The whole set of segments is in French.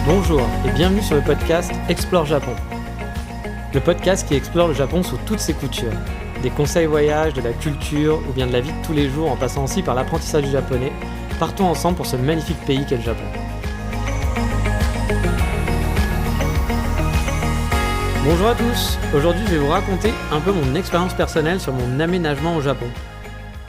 Bonjour et bienvenue sur le podcast Explore Japon. Le podcast qui explore le Japon sous toutes ses coutures. Des conseils voyages, de la culture ou bien de la vie de tous les jours en passant aussi par l'apprentissage du japonais. Partons ensemble pour ce magnifique pays qu'est le Japon. Bonjour à tous, aujourd'hui je vais vous raconter un peu mon expérience personnelle sur mon aménagement au Japon.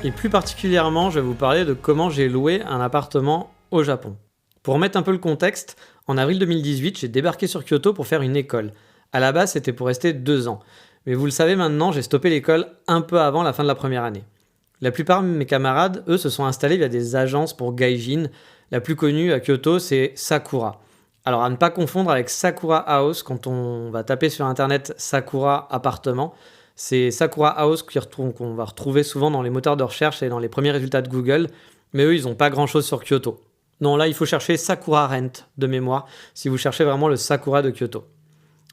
Et plus particulièrement, je vais vous parler de comment j'ai loué un appartement au Japon. Pour remettre un peu le contexte, en avril 2018, j'ai débarqué sur Kyoto pour faire une école. À la base, c'était pour rester 2 ans. Mais vous le savez maintenant, j'ai stoppé l'école un peu avant la fin de la première année. La plupart de mes camarades, eux, se sont installés via des agences pour gaijin. La plus connue à Kyoto, c'est Sakura. Alors à ne pas confondre avec Sakura House, quand on va taper sur internet Sakura appartement, c'est Sakura House qu'on va retrouver souvent dans les moteurs de recherche et dans les premiers résultats de Google, mais eux, ils n'ont pas grand-chose sur Kyoto. Non, là, il faut chercher Sakura Rent de mémoire, si vous cherchez vraiment le Sakura de Kyoto.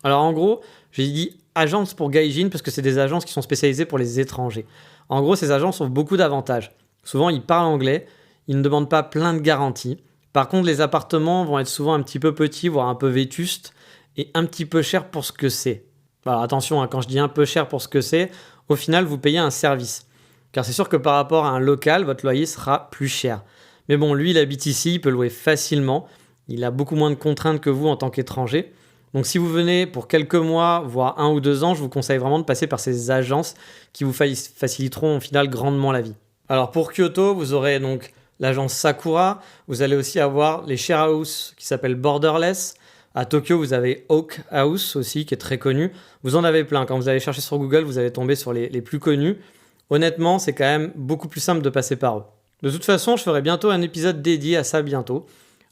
Alors en gros, j'ai dit agence pour gaijin parce que c'est des agences qui sont spécialisées pour les étrangers. En gros, ces agences ont beaucoup d'avantages. Souvent, ils parlent anglais, ils ne demandent pas plein de garanties. Par contre, les appartements vont être souvent un petit peu petits, voire un peu vétustes, et un petit peu chers pour ce que c'est. Alors attention, quand je dis un peu cher pour ce que c'est, au final, vous payez un service. Car c'est sûr que par rapport à un local, votre loyer sera plus cher. Mais bon, lui, il habite ici, il peut louer facilement. Il a beaucoup moins de contraintes que vous en tant qu'étranger. Donc si vous venez pour quelques mois, voire 1 ou 2 ans, je vous conseille vraiment de passer par ces agences qui vous faciliteront au final grandement la vie. Alors pour Kyoto, vous aurez donc l'agence Sakura. Vous allez aussi avoir les share house qui s'appellent Borderless. À Tokyo, vous avez Oak House aussi, qui est très connu. Vous en avez plein. Quand vous allez chercher sur Google, vous allez tomber sur les plus connus. Honnêtement, c'est quand même beaucoup plus simple de passer par eux. De toute façon, je ferai bientôt un épisode dédié à ça bientôt.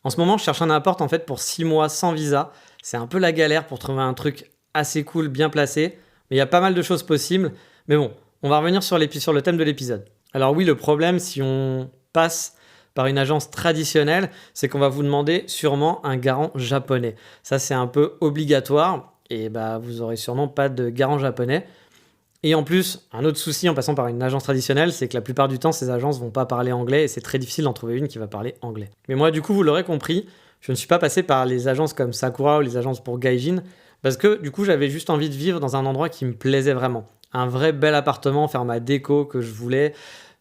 En ce moment, je cherche un appart en fait pour 6 mois sans visa. C'est un peu la galère pour trouver un truc assez cool, bien placé. Mais il y a pas mal de choses possibles. Mais bon, on va revenir sur le thème de l'épisode. Alors oui, le problème, si on passe par une agence traditionnelle, c'est qu'on va vous demander sûrement un garant japonais. Ça, c'est un peu obligatoire. Et vous aurez sûrement pas de garant japonais. Et en plus, un autre souci en passant par une agence traditionnelle, c'est que la plupart du temps, ces agences vont pas parler anglais et c'est très difficile d'en trouver une qui va parler anglais. Mais moi, du coup, vous l'aurez compris, je ne suis pas passé par les agences comme Sakura ou les agences pour gaijin parce que du coup, j'avais juste envie de vivre dans un endroit qui me plaisait vraiment. Un vrai bel appartement, faire ma déco que je voulais.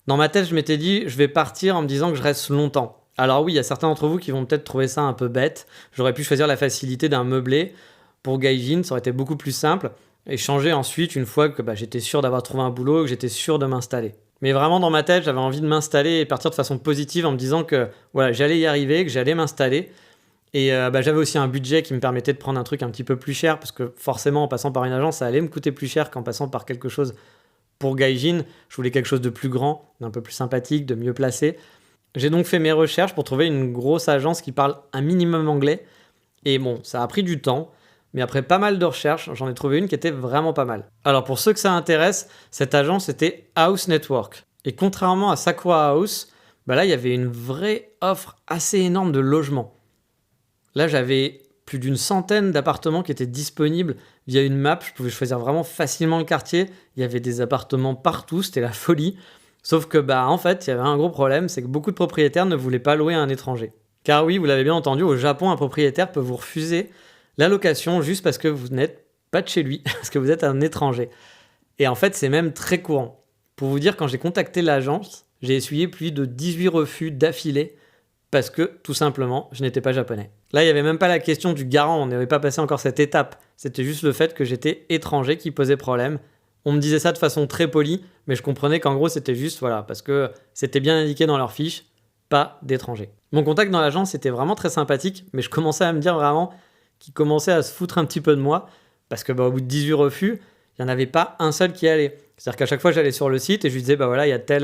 Dans ma tête, je m'étais dit, je vais partir en me disant que je reste longtemps. Alors oui, il y a certains d'entre vous qui vont peut-être trouver ça un peu bête. J'aurais pu choisir la facilité d'un meublé. Pour gaijin, ça aurait été beaucoup plus simple. Et changer ensuite une fois que j'étais sûr d'avoir trouvé un boulot, que j'étais sûr de m'installer. Mais vraiment dans ma tête, j'avais envie de m'installer et partir de façon positive en me disant que voilà, j'allais y arriver, que j'allais m'installer. Et j'avais aussi un budget qui me permettait de prendre un truc un petit peu plus cher parce que forcément en passant par une agence, ça allait me coûter plus cher qu'en passant par quelque chose pour gaijin. Je voulais quelque chose de plus grand, d'un peu plus sympathique, de mieux placé. J'ai donc fait mes recherches pour trouver une grosse agence qui parle un minimum anglais. Et bon, ça a pris du temps. Mais après pas mal de recherches, j'en ai trouvé une qui était vraiment pas mal. Alors pour ceux que ça intéresse, cette agence était House Network. Et contrairement à Sakura House, là il y avait une vraie offre assez énorme de logements. Là j'avais plus d'une centaine d'appartements qui étaient disponibles via une map. Je pouvais choisir vraiment facilement le quartier. Il y avait des appartements partout, c'était la folie. Sauf que en fait il y avait un gros problème, c'est que beaucoup de propriétaires ne voulaient pas louer à un étranger. Car oui, vous l'avez bien entendu, au Japon un propriétaire peut vous refuser la location juste parce que vous n'êtes pas de chez lui, parce que vous êtes un étranger. Et en fait, c'est même très courant. Pour vous dire, quand j'ai contacté l'agence, j'ai essuyé plus de 18 refus d'affilée parce que, tout simplement, je n'étais pas japonais. Là, il n'y avait même pas la question du garant, on n'avait pas passé encore cette étape. C'était juste le fait que j'étais étranger qui posait problème. On me disait ça de façon très polie, mais je comprenais qu'en gros, c'était juste, parce que c'était bien indiqué dans leur fiche, pas d'étranger. Mon contact dans l'agence était vraiment très sympathique, mais je commençais à me dire vraiment qui commençait à se foutre un petit peu de moi, parce que au bout de 18 refus, il n'y en avait pas un seul qui allait. C'est-à-dire qu'à chaque fois, j'allais sur le site et je lui disais, il y a telle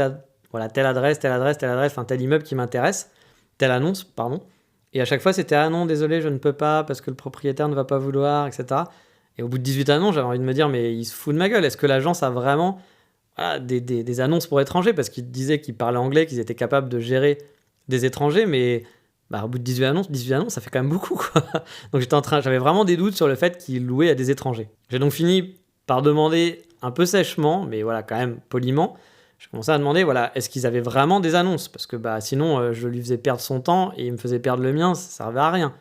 adresse, tel immeuble qui m'intéresse, telle annonce, pardon. Et à chaque fois, c'était, ah non, désolé, je ne peux pas, parce que le propriétaire ne va pas vouloir, etc. Et au bout de 18 annonces, j'avais envie de me dire, mais il se fout de ma gueule, est-ce que l'agence a vraiment des annonces pour étrangers? Parce qu'ils disaient qu'ils parlaient anglais, qu'ils étaient capables de gérer des étrangers, mais au bout de 18 annonces, ça fait quand même beaucoup, quoi. Donc j'avais vraiment des doutes sur le fait qu'ils louaient à des étrangers. J'ai donc fini par demander un peu sèchement, mais quand même poliment. J'ai commencé à demander, est-ce qu'ils avaient vraiment des annonces? Parce que sinon, je lui faisais perdre son temps et il me faisait perdre le mien, ça servait à rien.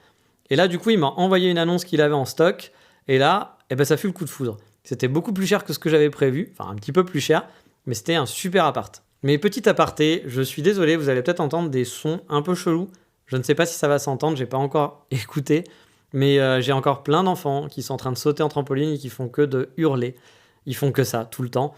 Et là, du coup, il m'a envoyé une annonce qu'il avait en stock. Et là, ça fut le coup de foudre. C'était beaucoup plus cher que ce que j'avais prévu. Enfin, un petit peu plus cher. Mais c'était un super appart. Mais petit aparté, je suis désolé, vous allez peut-être entendre des sons un peu chelous. Je ne sais pas si ça va s'entendre, j'ai pas encore écouté. Mais j'ai encore plein d'enfants qui sont en train de sauter en trampoline et qui font que de hurler. Ils font que ça, tout le temps.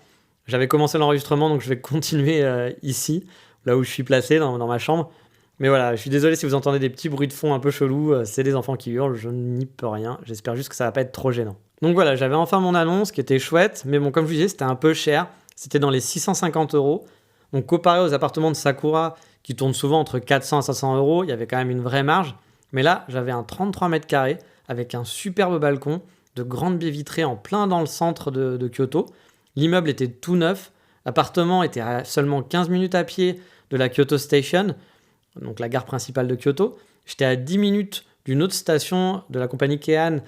J'avais commencé l'enregistrement, donc je vais continuer ici, là où je suis placé, dans ma chambre. Mais voilà, je suis désolé si vous entendez des petits bruits de fond un peu chelous. C'est des enfants qui hurlent, je n'y peux rien. J'espère juste que ça va pas être trop gênant. Donc voilà, j'avais enfin mon annonce qui était chouette. Mais bon, comme je vous disais, c'était un peu cher. C'était dans les 650 €. Donc comparé aux appartements de Sakura, qui tournent souvent entre 400 à 500 €, il y avait quand même une vraie marge. Mais là, j'avais un 33 mètres carrés avec un superbe balcon, de grandes baies vitrées en plein dans le centre de Kyoto. L'immeuble était tout neuf. L'appartement était à seulement 15 minutes à pied de la Kyoto Station, donc la gare principale de Kyoto. J'étais à 10 minutes d'une autre station de la compagnie Keihan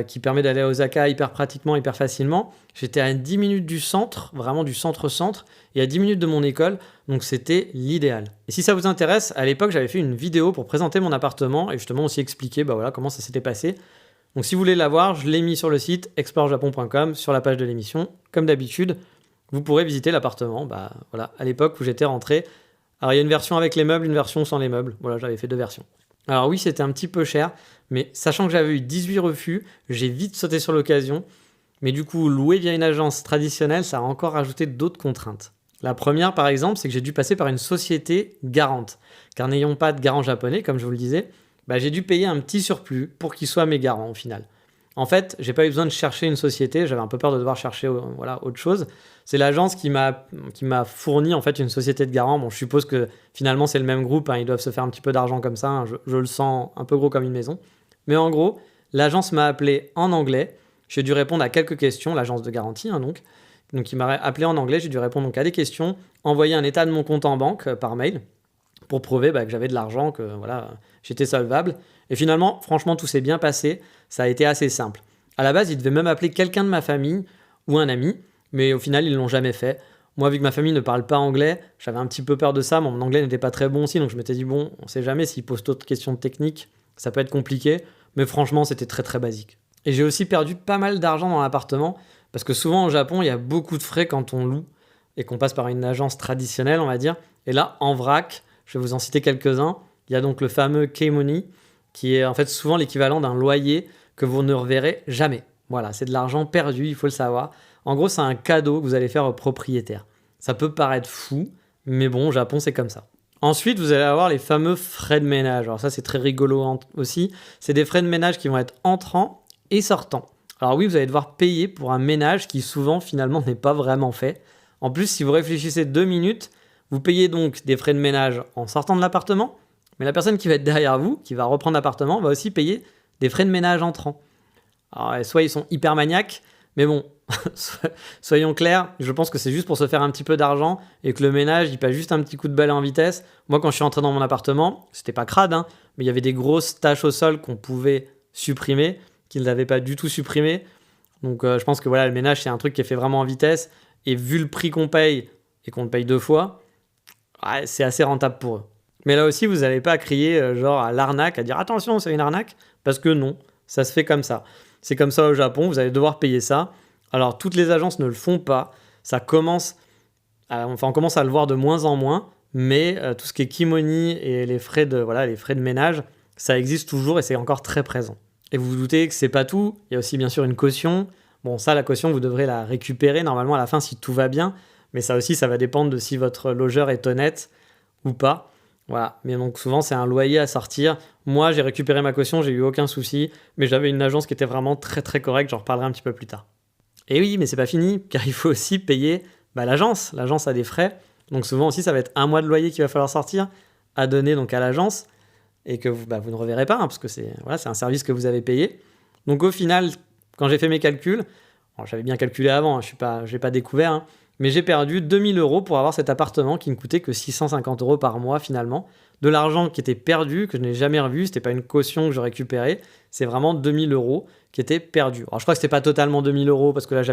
qui permet d'aller à Osaka hyper pratiquement, hyper facilement. J'étais à 10 minutes du centre, vraiment du centre-centre, et à 10 minutes de mon école, donc c'était l'idéal. Et si ça vous intéresse, à l'époque, j'avais fait une vidéo pour présenter mon appartement et justement aussi expliquer comment ça s'était passé. Donc si vous voulez la voir, je l'ai mis sur le site explorejapon.com, sur la page de l'émission. Comme d'habitude, vous pourrez visiter l'appartement, à l'époque où j'étais rentré. Alors il y a une version avec les meubles, une version sans les meubles. Voilà, j'avais fait 2 versions. Alors oui, c'était un petit peu cher, mais sachant que j'avais eu 18 refus, j'ai vite sauté sur l'occasion. Mais du coup, louer via une agence traditionnelle, ça a encore rajouté d'autres contraintes. La première, par exemple, c'est que j'ai dû passer par une société garante. Car n'ayant pas de garant japonais, comme je vous le disais, j'ai dû payer un petit surplus pour qu'ils soient mes garants au final. En fait, j'ai pas eu besoin de chercher une société, j'avais un peu peur de devoir chercher autre chose. C'est l'agence qui m'a fourni en fait une société de garant. Bon, je suppose que finalement c'est le même groupe, ils doivent se faire un petit peu d'argent comme ça, je le sens un peu gros comme une maison. Mais en gros, l'agence m'a appelé en anglais, j'ai dû répondre à quelques questions, l'agence de garantie donc il m'a appelé en anglais, j'ai dû répondre à des questions, envoyer un état de mon compte en banque par mail pour prouver que j'avais de l'argent, que j'étais solvable. Et finalement, franchement, tout s'est bien passé. Ça a été assez simple. À la base, ils devaient même appeler quelqu'un de ma famille ou un ami, mais au final, ils ne l'ont jamais fait. Moi, vu que ma famille ne parle pas anglais, j'avais un petit peu peur de ça. Mon anglais n'était pas très bon aussi, donc je m'étais dit, on ne sait jamais s'ils posent d'autres questions techniques, ça peut être compliqué. Mais franchement, c'était très très basique. Et j'ai aussi perdu pas mal d'argent dans l'appartement, parce que souvent au Japon, il y a beaucoup de frais quand on loue et qu'on passe par une agence traditionnelle, on va dire. Et là, en vrac, je vais vous en citer quelques-uns. Il y a donc le fameux Kei-money, qui est en fait souvent l'équivalent d'un loyer que vous ne reverrez jamais. Voilà, c'est de l'argent perdu, il faut le savoir. En gros, c'est un cadeau que vous allez faire au propriétaire. Ça peut paraître fou, mais bon, au Japon, c'est comme ça. Ensuite, vous allez avoir les fameux frais de ménage. Alors ça, c'est très rigolo aussi. C'est des frais de ménage qui vont être entrants et sortants. Alors oui, vous allez devoir payer pour un ménage qui souvent, finalement, n'est pas vraiment fait. En plus, si vous réfléchissez 2 minutes, vous payez donc des frais de ménage en sortant de l'appartement, mais la personne qui va être derrière vous, qui va reprendre l'appartement, va aussi payer des frais de ménage entrants. Alors, soit ils sont hyper maniaques, mais bon, soyons clairs, je pense que c'est juste pour se faire un petit peu d'argent et que le ménage, il passe juste un petit coup de balai en vitesse. Moi, quand je suis entré dans mon appartement, c'était pas crade, mais il y avait des grosses taches au sol qu'on pouvait supprimer, qu'ils n'avaient pas du tout supprimées. Donc, je pense que le ménage, c'est un truc qui est fait vraiment en vitesse. Et vu le prix qu'on paye et qu'on le paye 2 fois, c'est assez rentable pour eux. Mais là aussi, vous n'allez pas crier à l'arnaque, à dire attention, c'est une arnaque, parce que non, ça se fait comme ça. C'est comme ça au Japon, vous allez devoir payer ça. Alors, toutes les agences ne le font pas. On commence à le voir de moins en moins, mais tout ce qui est kimono et les frais de ménage, ça existe toujours et c'est encore très présent. Et vous vous doutez que c'est pas tout. Il y a aussi bien sûr une caution. Bon, ça, la caution, vous devrez la récupérer normalement à la fin si tout va bien. Mais ça aussi, ça va dépendre de si votre logeur est honnête ou pas. Voilà, mais donc souvent c'est un loyer à sortir. Moi j'ai récupéré ma caution, j'ai eu aucun souci, mais j'avais une agence qui était vraiment très très correcte, j'en reparlerai un petit peu plus tard. Et oui, mais c'est pas fini, car il faut aussi payer l'agence. L'agence a des frais, donc souvent aussi ça va être 1 mois de loyer qu'il va falloir sortir, à donner donc à l'agence, et que vous ne reverrez pas, parce que c'est un service que vous avez payé. Donc au final, quand j'ai fait mes calculs, j'avais bien calculé avant, je l'ai pas découvert, mais j'ai perdu 2000 € pour avoir cet appartement qui ne coûtait que 650 € par mois finalement. De l'argent qui était perdu, que je n'ai jamais revu, c'était pas une caution que je récupérais, c'est vraiment 2000 € qui étaient perdus. Alors je crois que c'était pas totalement 2000 € parce que là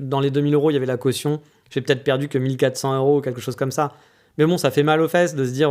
dans les 2000 € il y avait la caution, j'ai peut-être perdu que 1400 € ou quelque chose comme ça. Mais bon, ça fait mal aux fesses de se dire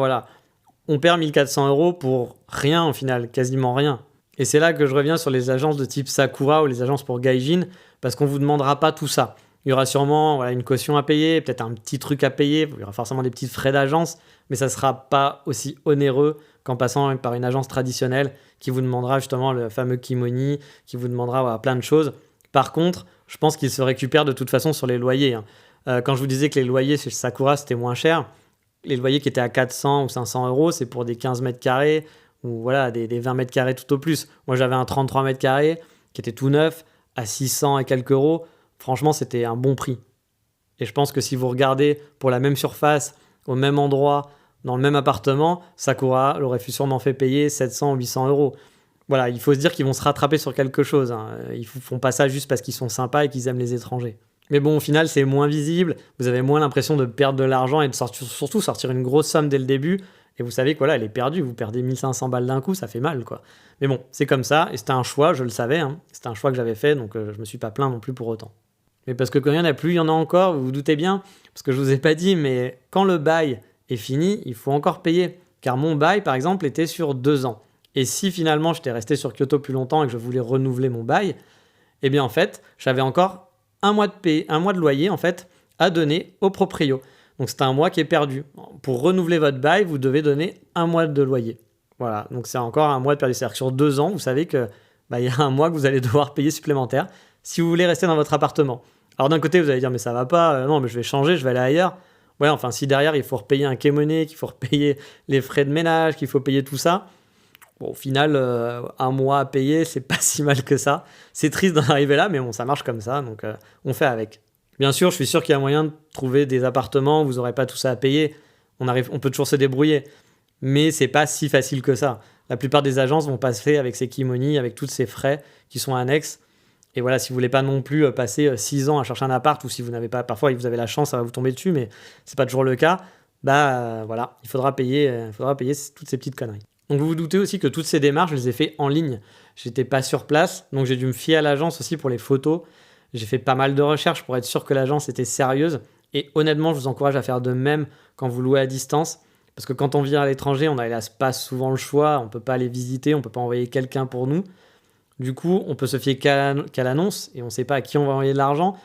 on perd 1400 € pour rien au final, quasiment rien. Et c'est là que je reviens sur les agences de type Sakura ou les agences pour Gaijin, parce qu'on ne vous demandera pas tout ça. Il y aura sûrement une caution à payer, peut-être un petit truc à payer, il y aura forcément des petits frais d'agence, mais ça ne sera pas aussi onéreux qu'en passant par une agence traditionnelle qui vous demandera justement le fameux kimoni, qui vous demandera plein de choses. Par contre, je pense qu'il se récupère de toute façon sur les loyers. Quand je vous disais que les loyers chez Sakura, c'était moins cher, les loyers qui étaient à 400 ou 500 euros, c'est pour des 15 mètres carrés ou des 20 mètres carrés tout au plus. Moi, j'avais un 33 mètres carrés qui était tout neuf à 600 et quelques euros. Franchement, c'était un bon prix. Et je pense que si vous regardez pour la même surface, au même endroit, dans le même appartement, Sakura l'aurait sûrement fait payer 700 ou 800 euros. Voilà, il faut se dire qu'ils vont se rattraper sur quelque chose. Ils ne font pas ça juste parce qu'ils sont sympas et qu'ils aiment les étrangers. Mais bon, au final, c'est moins visible. Vous avez moins l'impression de perdre de l'argent et de surtout sortir une grosse somme dès le début. Et vous savez que elle est perdue. Vous perdez 1500 balles d'un coup, ça fait mal, quoi. Mais bon, c'est comme ça. Et c'était un choix, je le savais. C'était un choix que j'avais fait, donc je ne me suis pas plaint non plus pour autant. Mais parce que quand il n'y en a plus, il y en a encore, vous vous doutez bien. Parce que je ne vous ai pas dit, mais quand le bail est fini, il faut encore payer. Car mon bail, par exemple, était sur 2 ans. Et si finalement j'étais resté sur Kyoto plus longtemps et que je voulais renouveler mon bail, eh bien en fait, j'avais encore un mois de loyer en fait à donner au proprio. Donc c'est un mois qui est perdu. Pour renouveler votre bail, vous devez donner un mois de loyer. Voilà, donc c'est encore un mois de perdu. C'est-à-dire que sur 2 ans, vous savez que y a un mois que vous allez devoir payer supplémentaire si vous voulez rester dans votre appartement. Alors d'un côté, vous allez dire mais ça va pas, non mais je vais changer, je vais aller ailleurs. Ouais, enfin si derrière il faut repayer un kémoné, qu'il faut repayer les frais de ménage, qu'il faut payer tout ça. Bon, au final, un mois à payer, c'est pas si mal que ça. C'est triste d'en arriver là, mais bon, ça marche comme ça, donc on fait avec. Bien sûr, je suis sûr qu'il y a moyen de trouver des appartements où vous n'aurez pas tout ça à payer. On peut toujours se débrouiller, mais c'est pas si facile que ça. La plupart des agences vont passer avec ces kimoni, avec tous ces frais qui sont annexes. Et voilà, si vous voulez pas non plus passer 6 ans à chercher un appart, ou si vous n'avez pas, parfois vous avez la chance, ça va vous tomber dessus, mais c'est pas toujours le cas. Voilà, il faudra payer toutes ces petites conneries. Donc vous vous doutez aussi que toutes ces démarches, je les ai fait en ligne. J'étais pas sur place, donc j'ai dû me fier à l'agence aussi pour les photos. J'ai fait pas mal de recherches pour être sûr que l'agence était sérieuse. Et honnêtement, je vous encourage à faire de même quand vous louez à distance. Parce que quand on vit à l'étranger, on n'a hélas pas souvent le choix. On ne peut pas les visiter, on ne peut pas envoyer quelqu'un pour nous. Du coup, on peut se fier qu'à l'annonce et on ne sait pas à qui on va envoyer de l'argent.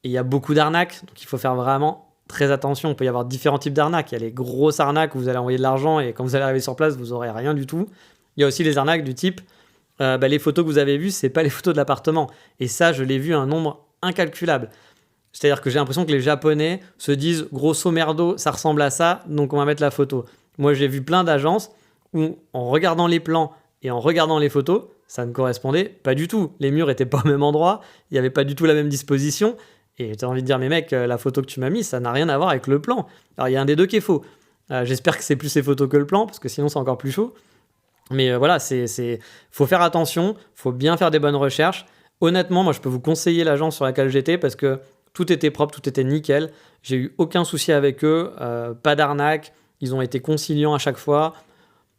Et il y a beaucoup d'arnaques, donc il faut faire vraiment très attention. Il peut y avoir différents types d'arnaques. Il y a les grosses arnaques où vous allez envoyer de l'argent et quand vous allez arriver sur place, vous n'aurez rien du tout. Il y a aussi les arnaques du type les photos que vous avez vues, c'est pas les photos de l'appartement. Et ça, je l'ai vu un nombre incalculable. C'est-à-dire que j'ai l'impression que les Japonais se disent grosso merdo, ça ressemble à ça, donc on va mettre la photo. Moi, j'ai vu plein d'agences où, en regardant les plans et en regardant les photos, ça ne correspondait pas du tout. Les murs étaient pas au même endroit, il n'y avait pas du tout la même disposition. Et j'ai envie de dire, mais mec, la photo que tu m'as mise, ça n'a rien à voir avec le plan. Alors, il y a un des deux qui est faux. J'espère que c'est plus ces photos que le plan, parce que sinon, c'est encore plus chaud. Mais voilà, faut faire attention, faut bien faire des bonnes recherches. Honnêtement, moi, je peux vous conseiller l'agence sur laquelle j'étais parce que tout était propre, tout était nickel. J'ai eu aucun souci avec eux, pas d'arnaque. Ils ont été conciliants à chaque fois.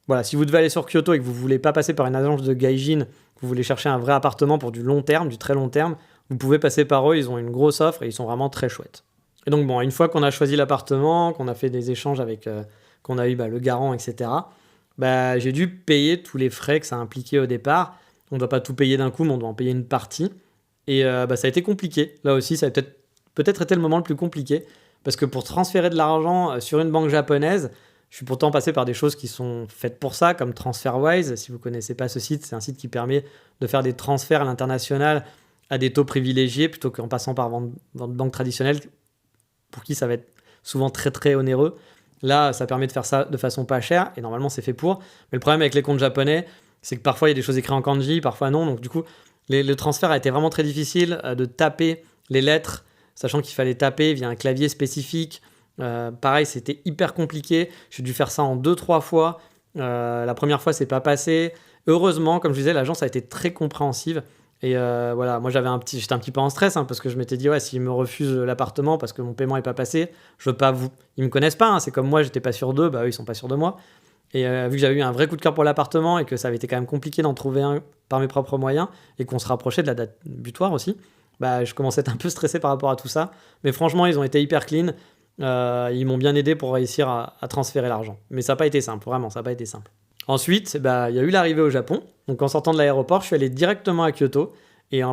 Voilà, si vous devez aller sur Kyoto et que vous ne voulez pas passer par une agence de gaijin, que vous voulez chercher un vrai appartement pour du long terme, du très long terme, vous pouvez passer par eux. Ils ont une grosse offre et ils sont vraiment très chouettes. Et donc, bon, une fois qu'on a choisi l'appartement, qu'on a fait des échanges avec, qu'on a eu le garant, etc., j'ai dû payer tous les frais que ça impliquait au départ. On ne doit pas tout payer d'un coup, mais on doit en payer une partie. Et ça a été compliqué. Là aussi, ça a peut-être été le moment le plus compliqué. Parce que pour transférer de l'argent sur une banque japonaise, je suis pourtant passé par des choses qui sont faites pour ça, comme TransferWise. Si vous ne connaissez pas ce site, c'est un site qui permet de faire des transferts à l'international à des taux privilégiés, plutôt qu'en passant par votre banque traditionnelle, pour qui ça va être souvent très très onéreux. Là, ça permet de faire ça de façon pas chère, et normalement c'est fait pour. Mais le problème avec les comptes japonais, c'est que parfois il y a des choses écrites en kanji, parfois non. Donc du coup, le transfert a été vraiment très difficile de taper les lettres, sachant qu'il fallait taper via un clavier spécifique. Pareil, c'était hyper compliqué. J'ai dû faire ça en 2-3 fois. La première fois, c'est pas passé. Heureusement, comme je disais, l'agence a été très compréhensive. Et voilà, moi j'étais un petit peu en stress parce que je m'étais dit, ouais, s'ils me refusent l'appartement parce que mon paiement n'est pas passé, je veux pas vous. Ils me connaissent pas, c'est comme moi, j'étais pas sûr d'eux, eux ils sont pas sûrs de moi. Et vu que j'avais eu un vrai coup de cœur pour l'appartement et que ça avait été quand même compliqué d'en trouver un par mes propres moyens et qu'on se rapprochait de la date butoir aussi, je commençais à être un peu stressé par rapport à tout ça. Mais franchement, ils ont été hyper clean. Ils m'ont bien aidé pour réussir à transférer l'argent. Mais ça n'a pas été simple, vraiment, ça n'a pas été simple. Ensuite, bah, il y a eu l'arrivée au Japon. Donc en sortant de l'aéroport, je suis allé directement à Kyoto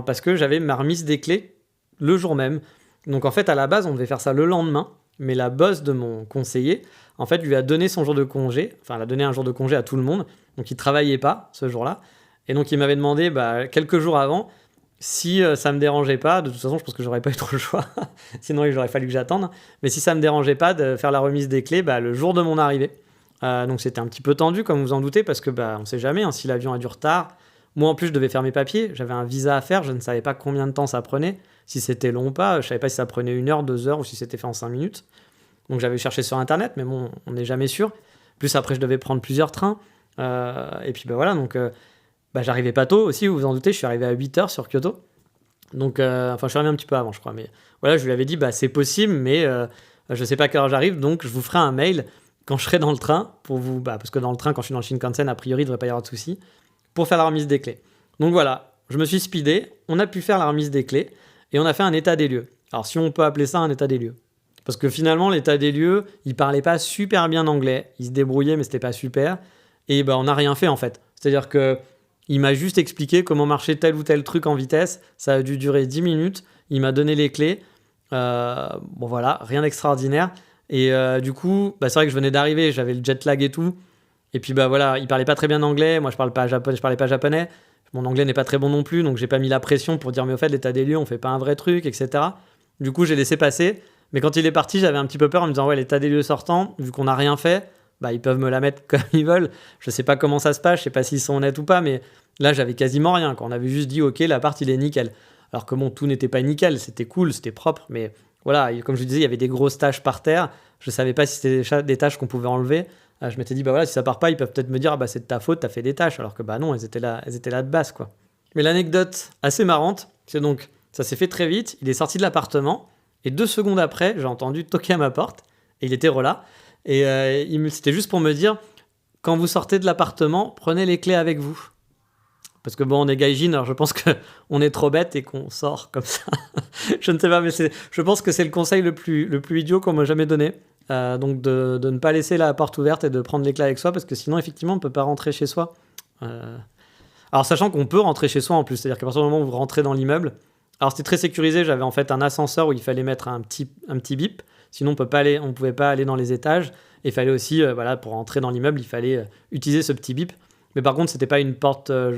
parce que j'avais ma remise des clés le jour même. Donc en fait, à la base, on devait faire ça le lendemain, mais la boss de mon conseiller, en fait, lui a donné son jour de congé. Enfin, elle a donné un jour de congé à tout le monde. Donc il travaillait pas ce jour-là. Et donc il m'avait demandé quelques jours avant si ça me dérangeait pas. De toute façon, je pense que j'aurais pas eu trop le choix. Sinon, il aurait fallu que j'attende. Mais si ça me dérangeait pas de faire la remise des clés le jour de mon arrivée. Donc c'était un petit peu tendu, comme vous en doutez, parce que on sait jamais si l'avion a du retard. Moi, en plus, je devais faire mes papiers. J'avais un visa à faire. Je ne savais pas combien de temps ça prenait. Si c'était long ou pas. Je savais pas si ça prenait 1 heure, 2 heures ou si c'était fait en 5 minutes. Donc j'avais cherché sur Internet, mais bon, on n'est jamais sûr. Plus après, je devais prendre plusieurs trains. Et puis voilà, donc j'arrivais pas tôt aussi, vous vous en doutez. Je suis arrivé à 8h sur Kyoto. Donc, je suis arrivé un petit peu avant, je crois. Mais voilà, je lui avais dit, c'est possible, mais je sais pas à quelle heure j'arrive. Donc, je vous ferai un mail quand je serai dans le train, pour vous, parce que dans le train, quand je suis dans le Shinkansen, a priori, il ne devrait pas y avoir de soucis, pour faire la remise des clés. Donc voilà, je me suis speedé, on a pu faire la remise des clés, et on a fait un état des lieux. Alors si on peut appeler ça un état des lieux. Parce que finalement, l'état des lieux, il parlait pas super bien anglais, il se débrouillait, mais c'était pas super, et on n'a rien fait en fait. C'est-à-dire que il m'a juste expliqué comment marchait tel ou tel truc en vitesse, ça a dû durer 10 minutes, il m'a donné les clés, voilà, rien d'extraordinaire. Et du coup, c'est vrai que je venais d'arriver, j'avais le jet lag et tout. Et puis voilà, il parlait pas très bien anglais, moi je parlais pas japonais. Mon anglais n'est pas très bon non plus, donc j'ai pas mis la pression pour dire mais au fait l'état des lieux, on fait pas un vrai truc, etc. Du coup j'ai laissé passer. Mais quand il est parti, j'avais un petit peu peur en me disant ouais, l'état des lieux sortant, vu qu'on n'a rien fait, ils peuvent me la mettre comme ils veulent. Je sais pas comment ça se passe, je sais pas s'ils sont honnêtes ou pas, mais là j'avais quasiment rien. On avait juste dit ok, l'appart il est nickel. Alors que bon, tout n'était pas nickel, c'était cool, c'était propre, mais voilà, comme je vous disais, il y avait des grosses taches par terre. Je savais pas si c'était des taches qu'on pouvait enlever. Je m'étais dit, voilà, si ça part pas, ils peuvent peut-être me dire, c'est de ta faute, t'as fait des taches. Alors que non, elles étaient là de base, quoi. Mais l'anecdote assez marrante, c'est donc, ça s'est fait très vite. Il est sorti de l'appartement et 2 secondes après, j'ai entendu toquer à ma porte et il était là. Et c'était juste pour me dire, quand vous sortez de l'appartement, prenez les clés avec vous. Parce que on est gaijin, alors je pense qu'on est trop bête et qu'on sort comme ça. Je ne sais pas, mais je pense que c'est le conseil le plus idiot qu'on m'a jamais donné. Donc de ne pas laisser la porte ouverte et de prendre les clés avec soi, parce que sinon, effectivement, on ne peut pas rentrer chez soi. Alors, sachant qu'on peut rentrer chez soi en plus, c'est-à-dire qu'à partir du moment où vous rentrez dans l'immeuble, alors c'était très sécurisé, j'avais en fait un ascenseur où il fallait mettre un petit bip, sinon on ne pouvait pas aller dans les étages, et il fallait aussi, pour rentrer dans l'immeuble, il fallait utiliser ce petit bip. Mais par contre, c'était pas une porte il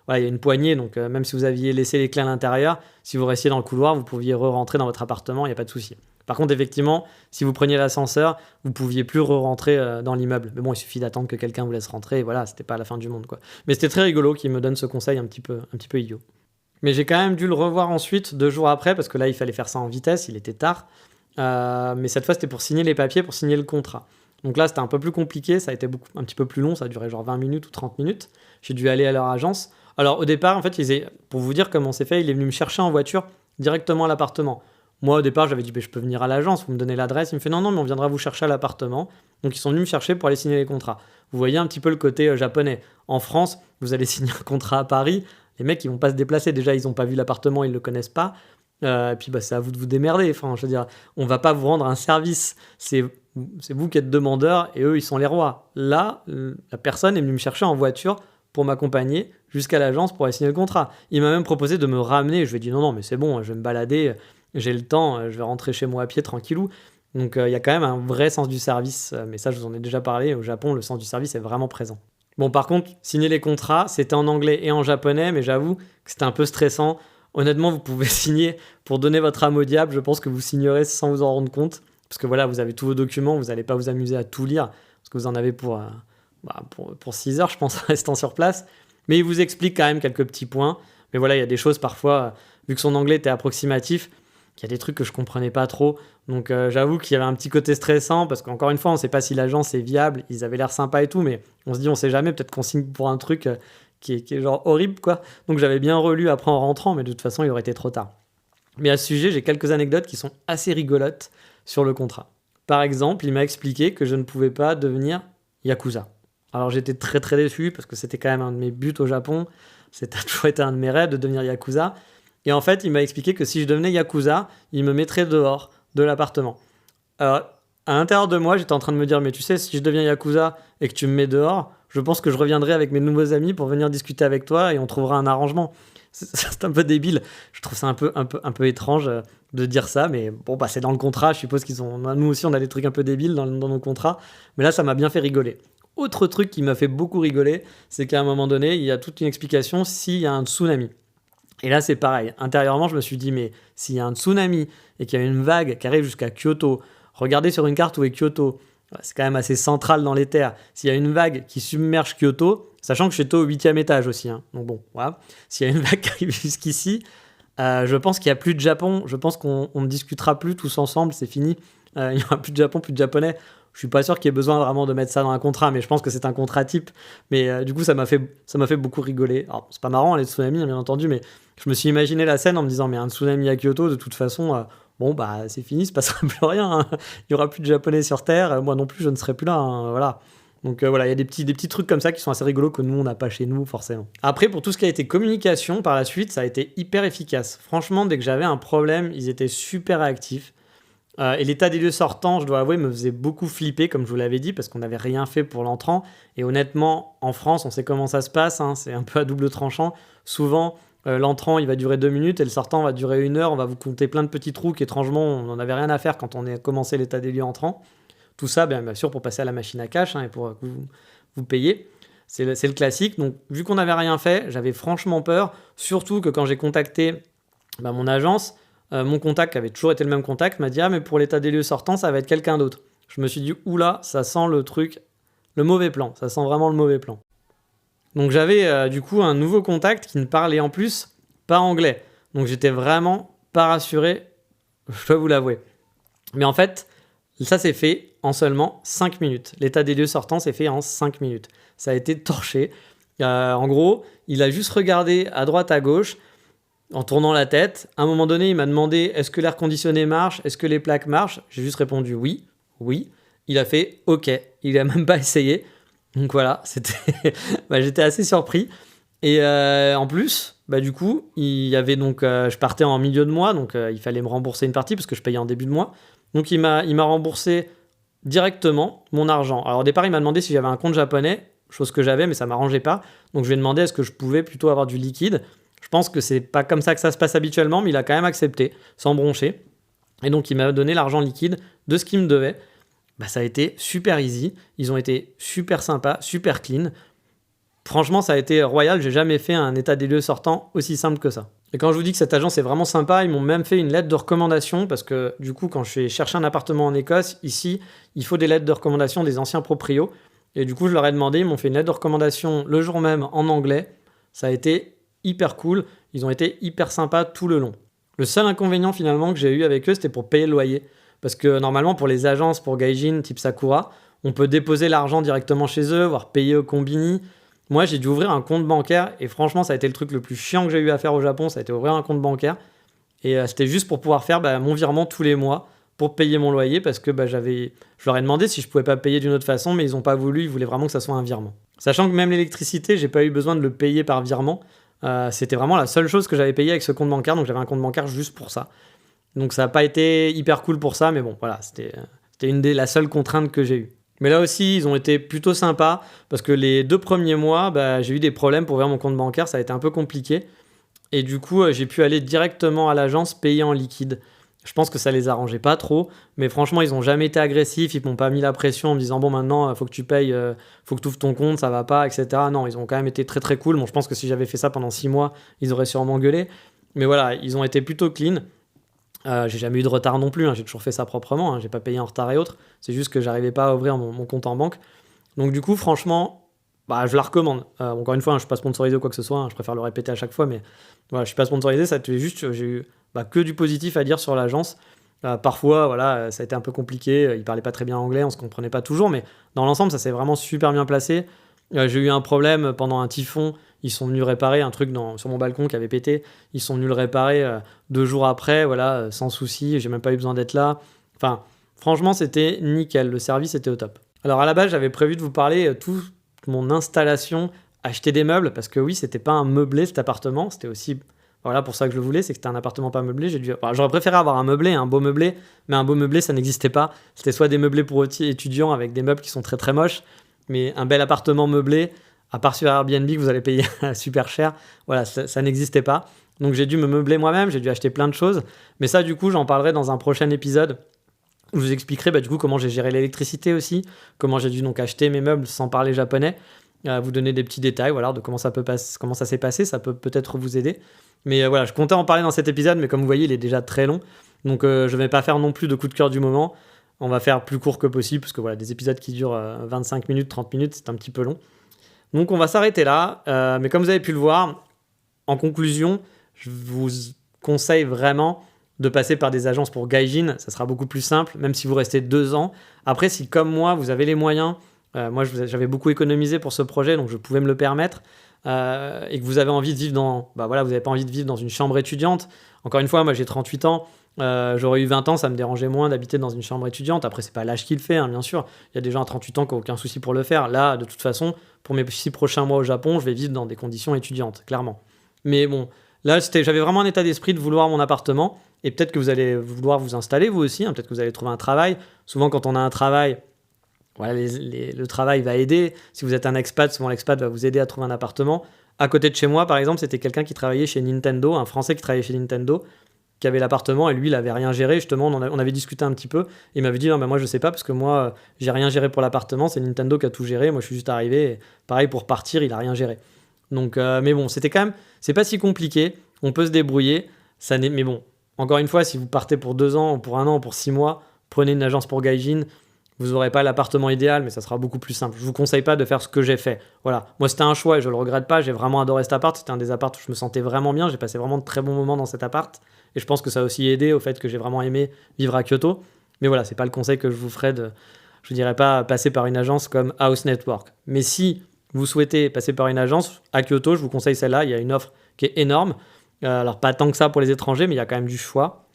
y a une poignée, donc même si vous aviez laissé les clés à l'intérieur, si vous restiez dans le couloir, vous pouviez re-rentrer dans votre appartement, il n'y a pas de souci. Par contre, effectivement, si vous preniez l'ascenseur, vous ne pouviez plus re-rentrer dans l'immeuble. Mais bon, il suffit d'attendre que quelqu'un vous laisse rentrer, et voilà, c'était pas la fin du monde, quoi. Mais c'était très rigolo qu'il me donne ce conseil un petit peu idiot. Mais j'ai quand même dû le revoir ensuite, 2 jours après, parce que là, il fallait faire ça en vitesse, il était tard. Mais cette fois, c'était pour signer les papiers, pour signer le contrat. Donc là, c'était un peu plus compliqué, ça a été un petit peu plus long, ça a duré genre 20 minutes ou 30 minutes. J'ai dû aller à leur agence. Alors au départ, en fait, pour vous dire comment c'est fait, il est venu me chercher en voiture directement à l'appartement. Moi, au départ, j'avais dit, je peux venir à l'agence, vous me donnez l'adresse. Il me fait, non, mais on viendra vous chercher à l'appartement. Donc ils sont venus me chercher pour aller signer les contrats. Vous voyez un petit peu le côté japonais. En France, vous allez signer un contrat à Paris, les mecs, ils vont pas se déplacer. Déjà, ils n'ont pas vu l'appartement, ils le connaissent pas. Et puis, c'est à vous de vous démerder. Enfin, je veux dire, on va pas vous rendre un service. C'est vous qui êtes demandeur et eux, ils sont les rois. Là, la personne est venue me chercher en voiture pour m'accompagner jusqu'à l'agence pour aller signer le contrat. Il m'a même proposé de me ramener. Je lui ai dit non, mais c'est bon, je vais me balader, j'ai le temps, je vais rentrer chez moi à pied tranquillou. Donc il y a quand même un vrai sens du service, mais ça je vous en ai déjà parlé, au Japon le sens du service est vraiment présent. Bon par contre, signer les contrats, c'était en anglais et en japonais, mais j'avoue que c'était un peu stressant. Honnêtement, vous pouvez signer pour donner votre âme au diable, je pense que vous signerez sans vous en rendre compte. Parce que voilà, vous avez tous vos documents, vous n'allez pas vous amuser à tout lire, parce que vous en avez pour 6 heures, je pense, restant sur place. Mais il vous explique quand même quelques petits points. Mais voilà, il y a des choses parfois, vu que son anglais était approximatif, il y a des trucs que je comprenais pas trop. Donc j'avoue qu'il y avait un petit côté stressant, parce qu'encore une fois, on ne sait pas si l'agence est viable. Ils avaient l'air sympas et tout, mais on se dit, on sait jamais, peut-être qu'on signe pour un truc qui est genre horrible, quoi. Donc j'avais bien relu après en rentrant, mais de toute façon, il aurait été trop tard. Mais à ce sujet, j'ai quelques anecdotes qui sont assez rigolotes sur le contrat. Par exemple, il m'a expliqué que je ne pouvais pas devenir Yakuza. Alors j'étais très très déçu parce que c'était quand même un de mes buts au Japon. C'était toujours été un de mes rêves de devenir Yakuza. Et en fait, il m'a expliqué que si je devenais Yakuza, il me mettrait dehors de l'appartement. Alors, à l'intérieur de moi, j'étais en train de me dire, mais tu sais, si je deviens Yakuza et que tu me mets dehors, je pense que je reviendrai avec mes nouveaux amis pour venir discuter avec toi et on trouvera un arrangement. C'est un peu débile. Je trouve ça un peu étrange de dire ça, mais bon, bah, c'est dans le contrat. Je suppose nous aussi, on a des trucs un peu débiles dans nos contrats. Mais là, ça m'a bien fait rigoler. Autre truc qui m'a fait beaucoup rigoler, c'est qu'à un moment donné, il y a toute une explication s'il y a un tsunami. Et là, c'est pareil. Intérieurement, je me suis dit, mais s'il y a un tsunami et qu'il y a une vague qui arrive jusqu'à Kyoto, regardez sur une carte où est Kyoto. C'est quand même assez central dans les terres. S'il y a une vague qui submerge Kyoto, sachant que j'étais au 8e étage aussi, hein. Donc bon, voilà. S'il y a une vague qui arrive jusqu'ici, je pense qu'il n'y a plus de Japon. Je pense qu'on ne discutera plus tous ensemble, c'est fini. Il n'y aura plus de Japon, plus de Japonais. Je suis pas sûr qu'il y ait besoin vraiment de mettre ça dans un contrat, mais je pense que c'est un contrat type. Mais du coup, ça m'a fait beaucoup rigoler. Alors, c'est pas marrant, les tsunamis, bien entendu, mais je me suis imaginé la scène en me disant, mais un tsunami à Kyoto, de toute façon, bon, bah, c'est fini, il se passera plus rien, hein. Il y aura plus de Japonais sur Terre. Moi non plus, je ne serai plus là, hein, voilà. Donc voilà, il y a des petits trucs comme ça qui sont assez rigolos que nous, on n'a pas chez nous, forcément. Après, pour tout ce qui a été communication, par la suite, ça a été hyper efficace. Franchement, dès que j'avais un problème, ils étaient super réactifs. Et l'état des lieux sortant, je dois avouer, me faisait beaucoup flipper, comme je vous l'avais dit, parce qu'on n'avait rien fait pour l'entrant. Et honnêtement, en France, on sait comment ça se passe, hein, c'est un peu à double tranchant. Souvent, l'entrant, il va durer 2 minutes et le sortant va durer 1 heure. On va vous compter plein de petits trous qu'étrangement, on n'en avait rien à faire quand on a commencé l'état des lieux entrant. Tout ça, bien sûr, pour passer à la machine à cash, hein, et pour que vous payiez. C'est le classique. Donc, vu qu'on n'avait rien fait, j'avais franchement peur. Surtout que quand j'ai contacté mon agence, mon contact, qui avait toujours été le même contact, m'a dit « Ah, mais pour l'état des lieux sortant, ça va être quelqu'un d'autre. » Je me suis dit « Oula, ça sent le truc, le mauvais plan. Ça sent vraiment le mauvais plan. » Donc j'avais du coup un nouveau contact qui ne parlait en plus pas anglais. Donc j'étais vraiment pas rassuré, je dois vous l'avouer. Mais en fait, ça s'est fait en seulement 5 minutes. L'état des lieux sortant s'est fait en 5 minutes. Ça a été torché. En gros, il a juste regardé à droite, à gauche, en tournant la tête. À un moment donné, il m'a demandé « Est-ce que l'air conditionné marche? Est-ce que les plaques marchent ?» J'ai juste répondu « Oui, oui ». Il a fait « Ok ». Il n'a même pas essayé. Donc voilà, j'étais assez surpris. Et en plus, du coup, il y avait donc, je partais en milieu de mois, donc il fallait me rembourser une partie parce que je payais en début de mois. Donc il m'a remboursé directement mon argent. Alors au départ, il m'a demandé si j'avais un compte japonais, chose que j'avais, mais ça ne m'arrangeait pas. Donc je lui ai demandé est-ce que je pouvais plutôt avoir du liquide. Je pense que c'est pas comme ça que ça se passe habituellement, mais il a quand même accepté, sans broncher. Et donc il m'a donné l'argent liquide de ce qu'il me devait. Ça a été super easy. Ils ont été super sympas, super clean. Franchement, ça a été royal. J'ai jamais fait un état des lieux sortant aussi simple que ça. Et quand je vous dis que cette agence est vraiment sympa, ils m'ont même fait une lettre de recommandation parce que du coup, quand je vais chercher un appartement en Écosse, ici, il faut des lettres de recommandation des anciens proprios. Et du coup, je leur ai demandé, ils m'ont fait une lettre de recommandation le jour même en anglais. Ça a été hyper cool. Ils ont été hyper sympas tout le long. Le seul inconvénient finalement que j'ai eu avec eux, c'était pour payer le loyer. Parce que normalement, pour les agences, pour Gaijin, type Sakura, on peut déposer l'argent directement chez eux, voire payer au combini. Moi, j'ai dû ouvrir un compte bancaire et franchement, ça a été le truc le plus chiant que j'ai eu à faire au Japon, ça a été ouvrir un compte bancaire. Et c'était juste pour pouvoir faire mon virement tous les mois pour payer mon loyer parce que je leur ai demandé si je pouvais pas payer d'une autre façon, mais ils n'ont pas voulu, ils voulaient vraiment que ça soit un virement. Sachant que même l'électricité, j'ai pas eu besoin de le payer par virement. C'était vraiment la seule chose que j'avais payée avec ce compte bancaire, donc j'avais un compte bancaire juste pour ça. Donc ça n'a pas été hyper cool pour ça, mais bon, voilà, c'était la seule contrainte que j'ai eue. Mais là aussi, ils ont été plutôt sympas, parce que les 2 premiers mois, j'ai eu des problèmes pour ouvrir mon compte bancaire, ça a été un peu compliqué. Et du coup, j'ai pu aller directement à l'agence payer en liquide. Je pense que ça les arrangeait pas trop, mais franchement, ils n'ont jamais été agressifs, ils m'ont pas mis la pression en me disant « Bon, maintenant, faut que tu payes, faut que tu ouvres ton compte, ça va pas, etc. » Non, ils ont quand même été très très cool. Bon, je pense que si j'avais fait ça pendant 6 mois, ils auraient sûrement gueulé. Mais voilà, ils ont été plutôt clean. J'ai jamais eu de retard non plus, hein. J'ai toujours fait ça proprement, hein. J'ai pas payé en retard et autres, c'est juste que j'arrivais pas à ouvrir mon compte en banque. Donc du coup, franchement, je la recommande. Encore une fois, hein, je suis pas sponsorisé ou quoi que ce soit, hein. Je préfère le répéter à chaque fois, mais voilà, je suis pas sponsorisé, ça te juste, j'ai eu que du positif à dire sur l'agence. Parfois, voilà, ça a été un peu compliqué, ils parlaient pas très bien anglais, on se comprenait pas toujours, mais dans l'ensemble, ça s'est vraiment super bien placé. J'ai eu un problème pendant un typhon, ils sont venus réparer un truc sur mon balcon qui avait pété, ils sont venus le réparer 2 jours après, voilà, sans souci, j'ai même pas eu besoin d'être là. Enfin, franchement, c'était nickel, le service était au top. Alors à la base, j'avais prévu de vous parler toute mon installation, acheter des meubles, parce que oui, c'était pas un meublé cet appartement, c'était aussi voilà pour ça que je le voulais, c'est que c'était un appartement pas meublé. J'aurais préféré avoir un meublé, un beau meublé, mais un beau meublé, ça n'existait pas. C'était soit des meublés pour étudiants avec des meubles qui sont très très moches, mais un bel appartement meublé, à part sur Airbnb que vous allez payer super cher, voilà, ça n'existait pas. Donc j'ai dû me meubler moi-même, j'ai dû acheter plein de choses. Mais ça, du coup, j'en parlerai dans un prochain épisode où je vous expliquerai du coup comment j'ai géré l'électricité aussi, comment j'ai dû donc acheter mes meubles sans parler japonais, vous donner des petits détails voilà, de comment ça s'est passé, ça peut peut-être vous aider. Mais voilà, je comptais en parler dans cet épisode, mais comme vous voyez, il est déjà très long. Donc je ne vais pas faire non plus de coup de cœur du moment. On va faire plus court que possible, parce que voilà, des épisodes qui durent 25 minutes, 30 minutes, c'est un petit peu long. Donc on va s'arrêter là. Mais comme vous avez pu le voir, en conclusion, je vous conseille vraiment de passer par des agences pour gaijin. Ça sera beaucoup plus simple, même si vous restez 2 ans. Après, si comme moi, vous avez les moyens, moi j'avais beaucoup économisé pour ce projet, donc je pouvais me le permettre, et que vous avez envie de vivre vous n'avez pas envie de vivre dans une chambre étudiante. Encore une fois, moi j'ai 38 ans, j'aurais eu 20 ans, ça me dérangeait moins d'habiter dans une chambre étudiante. Après, c'est pas l'âge qui le fait, hein, bien sûr. Il y a des gens à 38 ans qui n'ont aucun souci pour le faire. Là, de toute façon, pour mes 6 prochains mois au Japon, je vais vivre dans des conditions étudiantes, clairement. Mais bon, là, j'avais vraiment un état d'esprit de vouloir mon appartement, et peut-être que vous allez vouloir vous installer vous aussi, hein, peut-être que vous allez trouver un travail. Souvent, quand on a un travail, voilà, le travail va aider. Si vous êtes un expat, souvent l'expat va vous aider à trouver un appartement. À côté de chez moi, par exemple, c'était quelqu'un qui travaillait chez Nintendo, un Français qui travaillait chez Nintendo, qui avait l'appartement, et lui, il n'avait rien géré. Justement, on avait discuté un petit peu. Il m'avait dit, non, mais moi, je sais pas, parce que moi, j'ai rien géré pour l'appartement, c'est Nintendo qui a tout géré. Moi, je suis juste arrivé. Et pareil, pour partir, il a rien géré. Donc, mais bon, c'était quand même, c'est pas si compliqué. On peut se débrouiller. Mais bon, encore une fois, si vous partez pour 2 ans, pour 1 an, pour 6 mois, prenez une agence pour gaijin. Vous n'aurez pas l'appartement idéal, mais ça sera beaucoup plus simple. Je ne vous conseille pas de faire ce que j'ai fait. Voilà. Moi, c'était un choix et je ne le regrette pas. J'ai vraiment adoré cet appart. C'était un des apparts où je me sentais vraiment bien. J'ai passé vraiment de très bons moments dans cet appart. Et je pense que ça a aussi aidé au fait que j'ai vraiment aimé vivre à Kyoto. Mais voilà, ce n'est pas le conseil que je vous ferai je ne dirais pas passer par une agence comme House Network. Mais si vous souhaitez passer par une agence à Kyoto, je vous conseille celle-là. Il y a une offre qui est énorme. Alors, pas tant que ça pour les étrangers, mais il y a quand même du choix.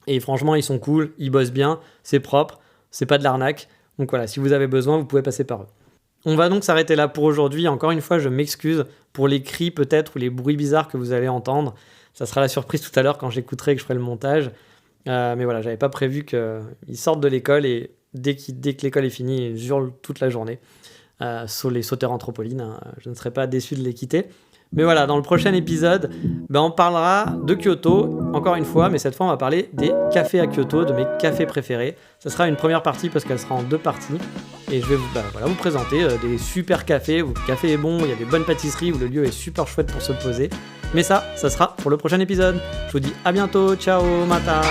Et franchement, ils sont cool. Ils bossent bien. C'est propre. C'est pas de l'arnaque. Donc voilà, si vous avez besoin, vous pouvez passer par eux. On va donc s'arrêter là pour aujourd'hui. Encore une fois, je m'excuse pour les cris peut-être ou les bruits bizarres que vous allez entendre. Ça sera la surprise tout à l'heure quand j'écouterai et que je ferai le montage. Mais voilà, j'avais pas prévu qu'ils sortent de l'école et dès que l'école est finie, ils hurlent toute la journée. Sur les sauteurs en trampoline, hein. Je ne serai pas déçu de les quitter. Mais voilà, dans le prochain épisode, on parlera de Kyoto, encore une fois, mais cette fois on va parler des cafés à Kyoto, de mes cafés préférés. Ça sera une première partie parce qu'elle sera en 2 parties. Et je vais vous présenter des super cafés, où le café est bon, il y a des bonnes pâtisseries, où le lieu est super chouette pour se poser. Mais ça sera pour le prochain épisode. Je vous dis à bientôt, ciao, mata.